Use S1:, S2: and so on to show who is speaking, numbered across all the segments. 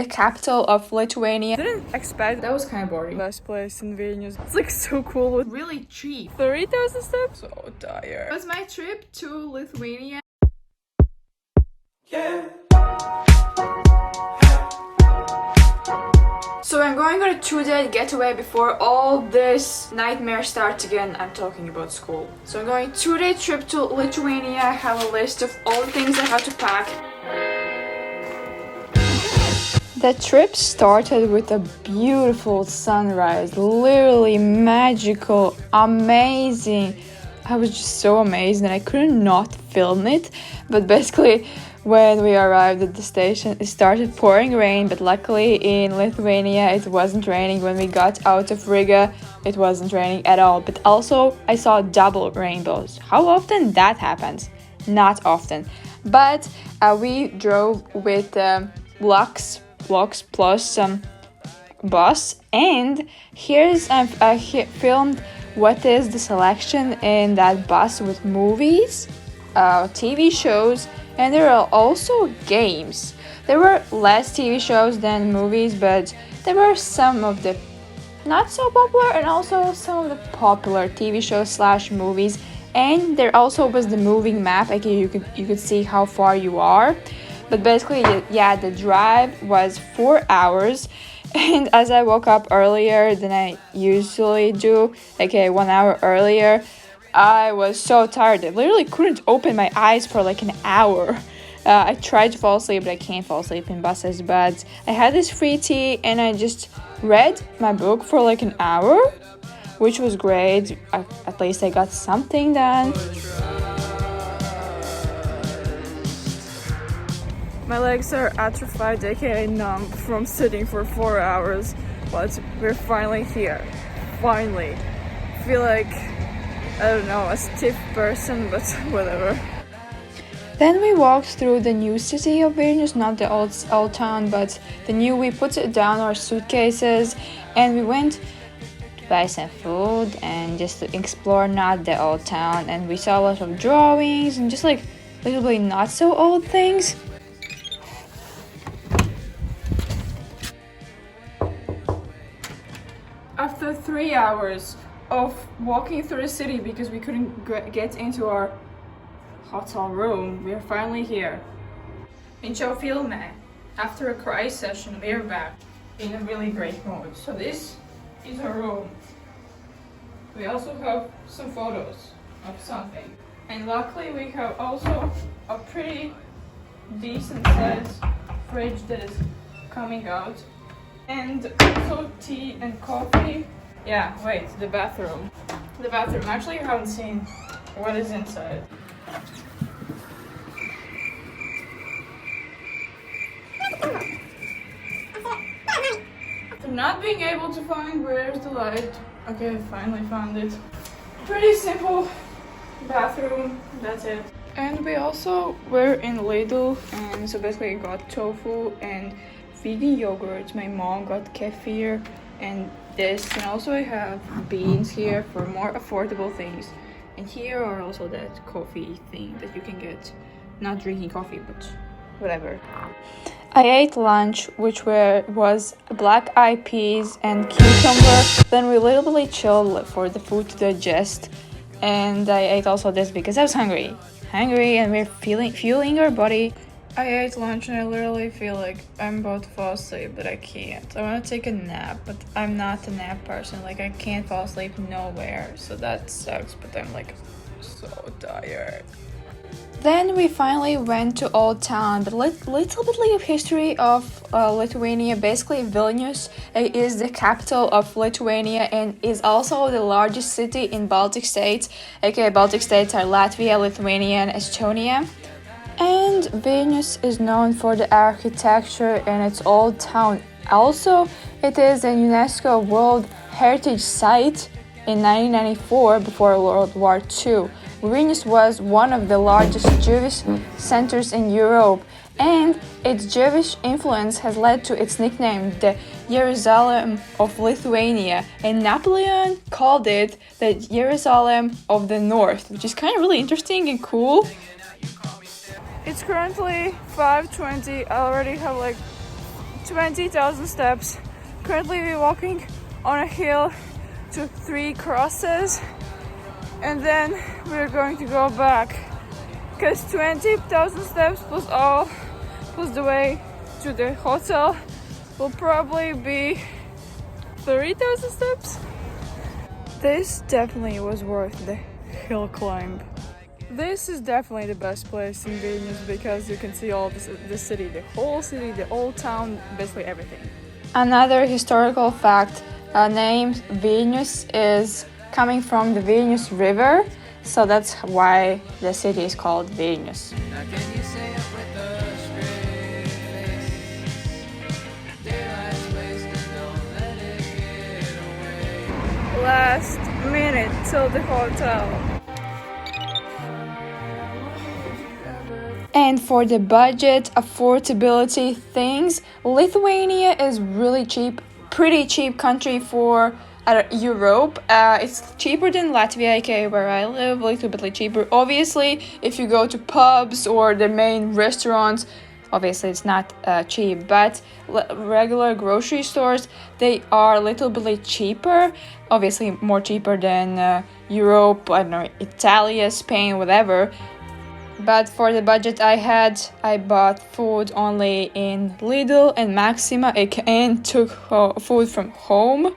S1: the capital of Lithuania. Didn't expect. That was kind of boring.
S2: Best place in Vilnius. It's like so cool with
S1: Really cheap.
S2: 30,000 steps.
S1: So tired. It was my trip to Lithuania.
S3: Yeah.
S1: So I'm going on a 2-day getaway before all this nightmare starts again. I'm talking about school. So I'm going 2-day trip to Lithuania. I have a list of all the things I have to pack. The trip started with a beautiful sunrise, literally magical, amazing. I was just so amazed and I couldn't not film it. But basically, when we arrived at the station, it started pouring rain, but luckily in Lithuania it wasn't raining. When we got out of Riga, it wasn't raining at all. But also, I saw double rainbows. How often that happens? Not often. But we drove with Lux plus some bus, and here's I filmed what is the selection in that bus with movies, TV shows, and there are also games. There were less TV shows than movies, but there were some of the not so popular and also some of the popular TV shows / movies. And there also was the moving map. Okay, you could see how far you are. But basically, yeah, the drive was 4 hours. And as I woke up earlier than I usually do, 1 hour earlier, I was so tired. I literally couldn't open my eyes for like an hour. I tried to fall asleep, but I can't fall asleep in buses. But I had this free tea and I just read my book for like an hour, which was great. At least I got something done.
S2: My legs are atrophied, aka numb, from sitting for 4 hours, but we're finally here. Finally. Feel like, I don't know, a stiff person, but whatever.
S1: Then we walked through the new city of Vilnius, not the old town, but the new. We put down our suitcases and we went to buy some food and just to explore not the old town. And we saw a lot of drawings and just like literally not so old things. After 3 hours of walking through the city because we couldn't get into our hotel room, we are finally here. In filme, after a cry session, we are back in a really great mood. So this is our room. We also have some photos of something. And luckily we have also a pretty decent sized fridge that is coming out. And also tea and coffee. Yeah, wait, the bathroom. The bathroom. Actually, you haven't seen what is inside. After not being able to find where's the light. Okay, I finally found it. Pretty simple bathroom, that's it. And we also were in Lidl, and so basically I got tofu and vegan yogurt. My mom got kefir and this, and also I have beans here for more affordable things. And here are also that coffee thing that you can get. Not drinking coffee, but whatever. I ate lunch, which was black eyed peas and cucumber. Then we literally chilled for the food to digest. And I ate also this because I was hungry, and we're fueling our body. I ate lunch and I literally feel like I'm about to fall asleep, but I can't. I want to take a nap, but I'm not a nap person. Like, I can't fall asleep nowhere, so that sucks, but I'm like so tired. Then we finally went to Old Town, but little bit of history of Lithuania. Basically, Vilnius is the capital of Lithuania and is also the largest city in Baltic states. Okay, Baltic states are Latvia, Lithuania, and Estonia. And Vilnius is known for the architecture and its old town. Also, it is a UNESCO World Heritage Site in 1994 before World War II. Vilnius was one of the largest Jewish centers in Europe, and its Jewish influence has led to its nickname, the Jerusalem of Lithuania, and Napoleon called it the Jerusalem of the North, which is kind of really interesting and cool.
S2: It's currently 5:20. I already have like 20,000 steps. Currently we're walking on a hill to 3 crosses, and then we're going to go back, because 20,000 steps plus the way to the hotel will probably be 30,000 steps. This definitely was worth the hill climb. This is definitely the best place in Vilnius because you can see all the city, the whole city, the old town, basically everything. Another historical fact, name Vilnius is coming from the Vilnius River, so that's why the city is called Vilnius. Last minute till the hotel. And for the budget affordability things, Lithuania is really cheap, pretty cheap country for Europe. It's cheaper than Latvia, aka where I live, a little bit cheaper. Obviously, if you go to pubs or the main restaurants, obviously it's not cheap, but regular grocery stores, they are a little bit cheaper, obviously more cheaper than Europe, I don't know, Italy, Spain, whatever. But for the budget I bought food only in Lidl and Maxima and took food from home.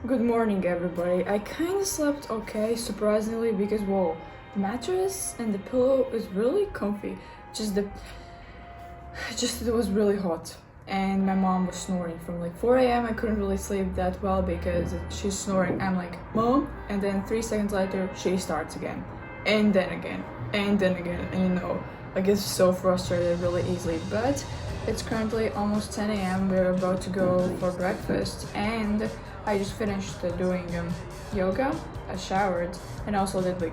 S2: Good morning, everybody. I kind of slept okay, surprisingly, because whoa, the mattress and the pillow is really comfy. Just it was really hot, and my mom was snoring from 4 a.m. I couldn't really sleep that well because she's snoring. I'm like, Mom, and then 3 seconds later she starts again. And then again, and and I get so frustrated really easily. But it's currently almost 10 a.m. We're about to go for breakfast, and I just finished doing yoga. I showered and also did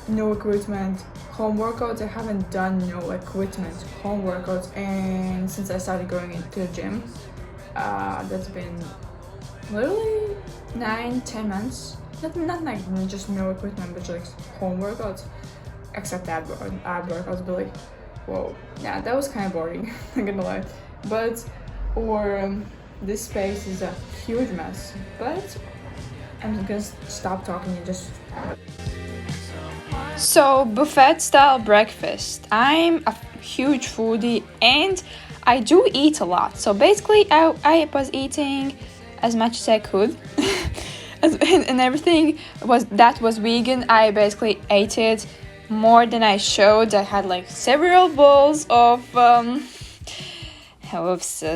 S2: no equipment home workouts. I haven't done no equipment home workouts, and since I started going into the gym, that's been literally 9-10 months. Not just no equipment, but just home workouts, except ab workouts. But whoa, yeah, that was kind of boring. I'm gonna lie. But this space is a huge mess. But I'm gonna stop talking and just. So buffet style breakfast. I'm a huge foodie and I do eat a lot. So basically, I was eating as much as I could. And everything was vegan. I basically ate it more than I showed. I had several bowls of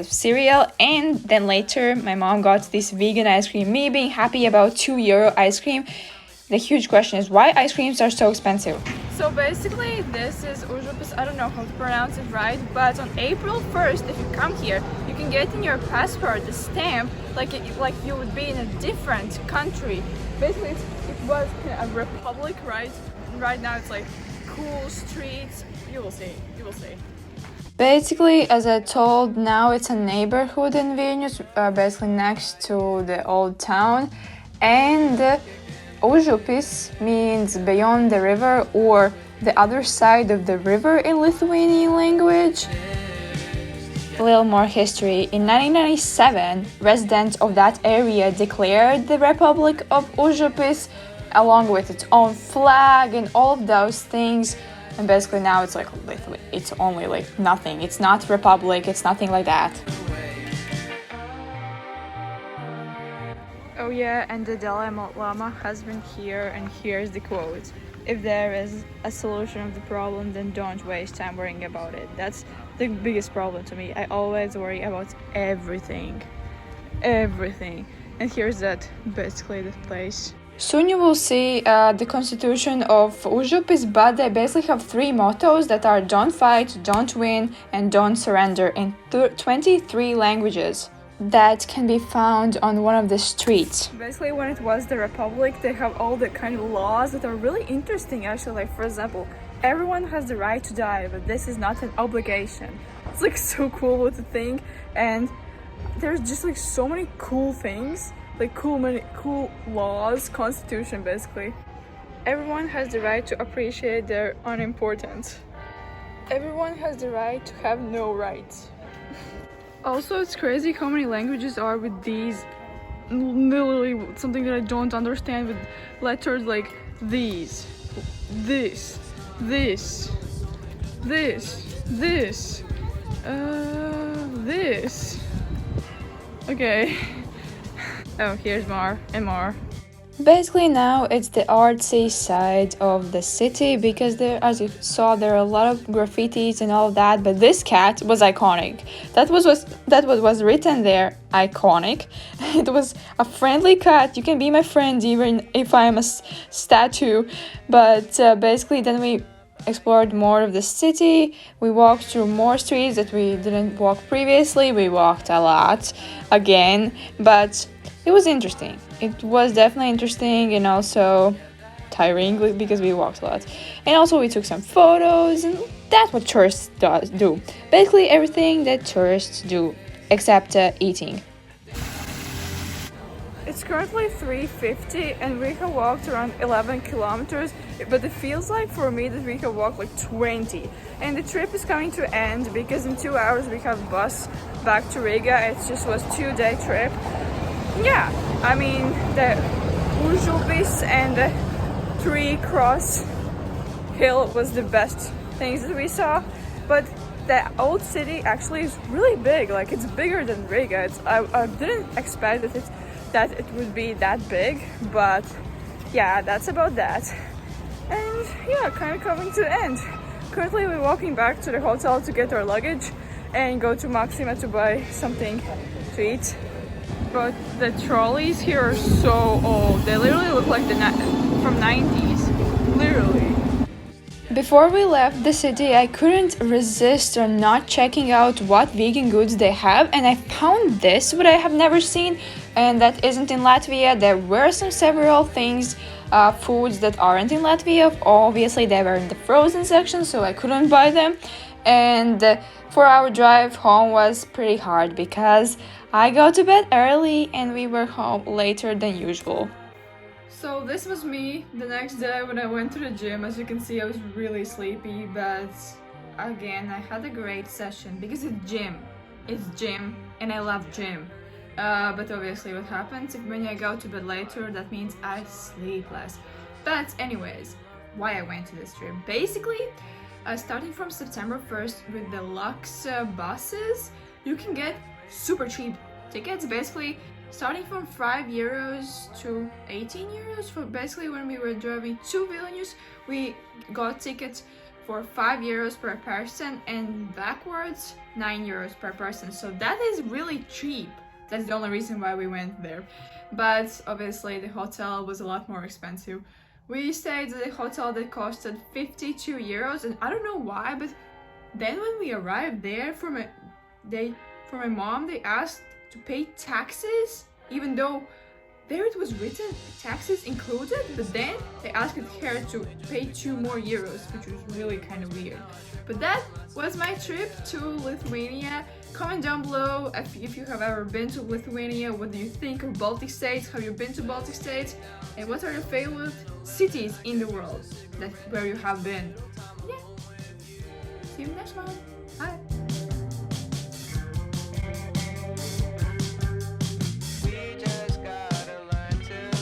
S2: cereal, and then later my mom got this vegan ice cream. Me being happy about €2 ice cream. The huge question is why ice creams are so expensive. So basically this is Uzupis, I don't know how to pronounce it right, but on April 1st, if you come here, you can get in your passport a stamp like you would be in a different country. Basically it was a republic, right? Right now it's cool streets. You will see. Basically, as I told, now it's a neighborhood in Vilnius, basically next to the old town, and Uzupis means beyond the river or the other side of the river in Lithuanian language. A little more history. In 1997, residents of that area declared the Republic of Uzupis along with its own flag and all of those things. And basically now it's it's only nothing. It's not republic, it's nothing like that. Oh yeah, and the Dalai Lama has been here, and here's the quote. If there is a solution of the problem, then don't waste time worrying about it. That's the biggest problem to me. I always worry about everything. And here's basically the place. Soon you will see the constitution of Uzupis, but they basically have 3 mottos that are don't fight, don't win, and don't surrender in 23 languages. That can be found on one of the streets. Basically, when it was the Republic, they have all the kind of laws that are really interesting, actually. For example, everyone has the right to die, but this is not an obligation. It's so cool to think, and there's just so many cool things, cool laws, constitution basically. Everyone has the right to appreciate their own importance. everyone has the right to have no rights. Also, it's crazy how many languages are with these. Literally something that I don't understand with letters like these, this, this, this, this. Okay. Oh, here's more and more. Basically now it's the artsy side of the city because there, as you saw, there are a lot of graffitis and all of that, but this cat was iconic. That was written there, iconic. It was a friendly cat. You can be my friend even if I'm a statue. But basically then we explored more of the city. We walked through more streets that we didn't walk previously. We walked a lot again, but it was interesting. It was definitely interesting and also tiring because we walked a lot. And also we took some photos, and that's what tourists do. Basically everything that tourists do, except eating. It's currently 3:50 and we have walked around 11 kilometers, but it feels like for me that we have walked like 20. And the trip is coming to end because in 2 hours we have bus back to Riga. It just was 2-day trip. Yeah, I mean the Uzupis and the 3-cross hill was the best things that we saw, but the old city actually is really big. Like it's bigger than Riga. I didn't expect that it would be that big, but yeah, that's about that. And yeah, kind of coming to the end. Currently we're walking back to the hotel to get our luggage and go to Maxima to buy something to eat. But the trolleys here are so old. They literally look like from 90s. Literally. Before we left the city, I couldn't resist on not checking out what vegan goods they have, and I found this, what I have never seen, and that isn't in Latvia. There were several things, foods that aren't in Latvia. Obviously, they were in the frozen section, so I couldn't buy them. And for our drive home was pretty hard because I got to bed early and we were home later than usual. So this was me the next day when I went to the gym. As you can see, I was really sleepy, but again, I had a great session because it's gym and I love gym. But obviously what happens if when I go to bed later, that means I sleep less. But anyways, why I went to this trip. Basically, starting from September 1st with the Lux buses, you can get super cheap tickets, basically starting from 5 euros to 18 euros. For basically when we were driving to Vilnius, we got tickets for 5 euros per person and backwards 9 euros per person. So that is really cheap. That's the only reason why we went there. But obviously the hotel was a lot more expensive. We stayed at a hotel that costed 52 euros, and I don't know why, but then when we arrived there, for my mom, they asked to pay taxes, even though there it was written taxes included, but then they asked her to pay 2 more euros, which was really kind of weird. But that was my trip to Lithuania. Comment down below if you have ever been to Lithuania. What do you think of Baltic states? Have you been to Baltic states? And what are your favorite cities in the world where you have been? Yeah. See you next one.